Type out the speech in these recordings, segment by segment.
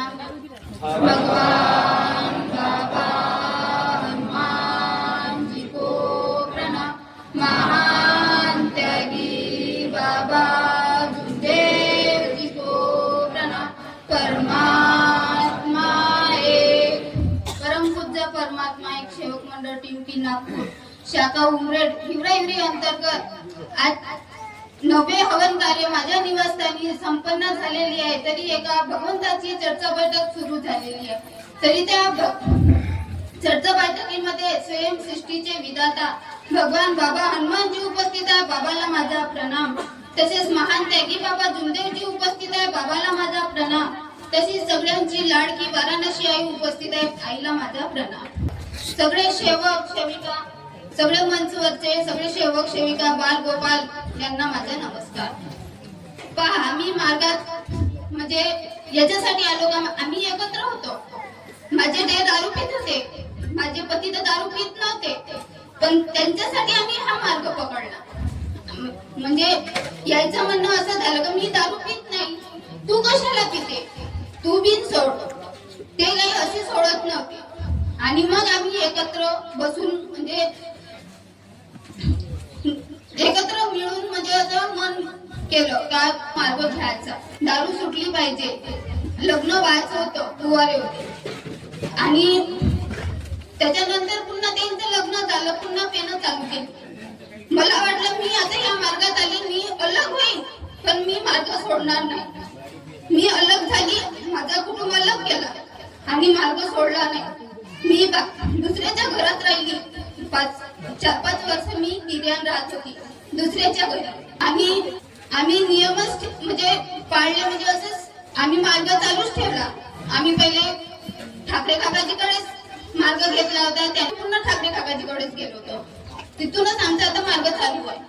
भगवान बाबा हनुमान जी को प्रणाम। महान त्यागी बाबा गुरुदेव जी को प्रणाम। परमात्मा एक परमपूज्य परमात्मा एक सेवक मंडळ टीमकी नागपूर शाखा उमरेड हिवराहिवरी अंतर्गत आज 9वे हवन कार्य माझ्या निवासस्थानी संपन्न झालेली आहे। तरी एका भगवंताची चर्चा बैठक सुरू झालेली आहे। तरी त्या चर्चा बैठकीमध्ये स्वयं सृष्टीचे विधाता भगवान बाबा हनुमानजी उपस्थित आहे। बाबाला माझा प्रणाम। तसेच महान त्यागी बाबा जुमदेवजी उपस्थित आहे। बाबाला माझा प्रणाम। तसेच सगळ्यांची लाडकी वाराणसी आई उपस्थित आहे। आईला माझा प्रणाम। सगळे सेवक सेविका सगळे मंचवरचे सगळे सेवक सेविका बाल गोपाल यांना माझा नमस्कार। पहा आम्ही मार्गात म्हणजे याच्यासाठी आलो का आम्ही एकत्र होतो। माझे ते दारू पित होते, माझे पती तर दारू पित नव्हते, पण त्यांच्यासाठी आम्ही हा मार्ग पकडला। म्हणजे यायचं म्हणणं असं झालं का मी दारू पित नाही, तू कशाला पिते, तू बिन सोड, ते काही असे सोडत नव्हते। आणि मग आम्ही एकत्र बसून म्हणजे एकत्र मिळून म्हणजे असं मन केलं का मार्ग घ्यायचा, दारू सुटली पाहिजे। लग्न व्हायचं होतं, कुवारे होते आणि त्याच्यानंतर पुन्हा त्यांचं लग्न झालं, पुन्हा पेनं चालू केली। मला वाटलं मी आता या मार्गात आले, मी अलग होईल, पण मी मार्ग सोडणार नाही। मी अलग झाली, माझा कुटुंब अलग गेला आणि मार्ग सोडला नाही। मी दुसऱ्याच्या घरात राहिली, 4-5 वर्ष मी निर्याण राहत होती दुसऱ्याच्या घरी। आम्ही नियमच म्हणजे पाळले, म्हणजे असंच आम्ही मार्ग चालूच ठेवला। आम्ही पहिले ठाकरे काकाजीकडेच मार्ग घेतला होता, त्याने पुन्हा ठाकरे काकाजीकडेच गेलो होतो, तिथूनच आमचा आता मार्ग चालू आहे।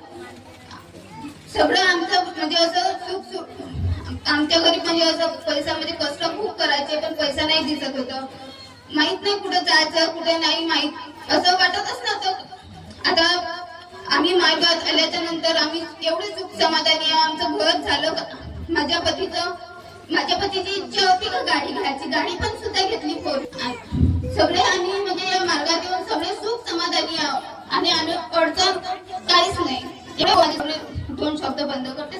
सगळं आमचं म्हणजे असं सुख आमच्या घरी म्हणजे असं पैसा म्हणजे कष्ट खूप करायचे, पण पैसा नाही दिसत होतं। माहित नाही कुठे जायचं कुठे नाही माहित, असं वाटतच नव्हतं। आता आम्ही मार्गात आल्याच्या नंतर आम्ही एवढे सुख समाधानी, आमचं घर झालं। माझ्या पतीची इच्छा होती का गाडी घ्यायची, गाडी पण सुद्धा घेतली। सगळे आम्ही म्हणजे या मार्गात येऊन सगळे सुख समाधानी आहोत आणि अडचण काहीच नाही। 2 शब्द बंद कर।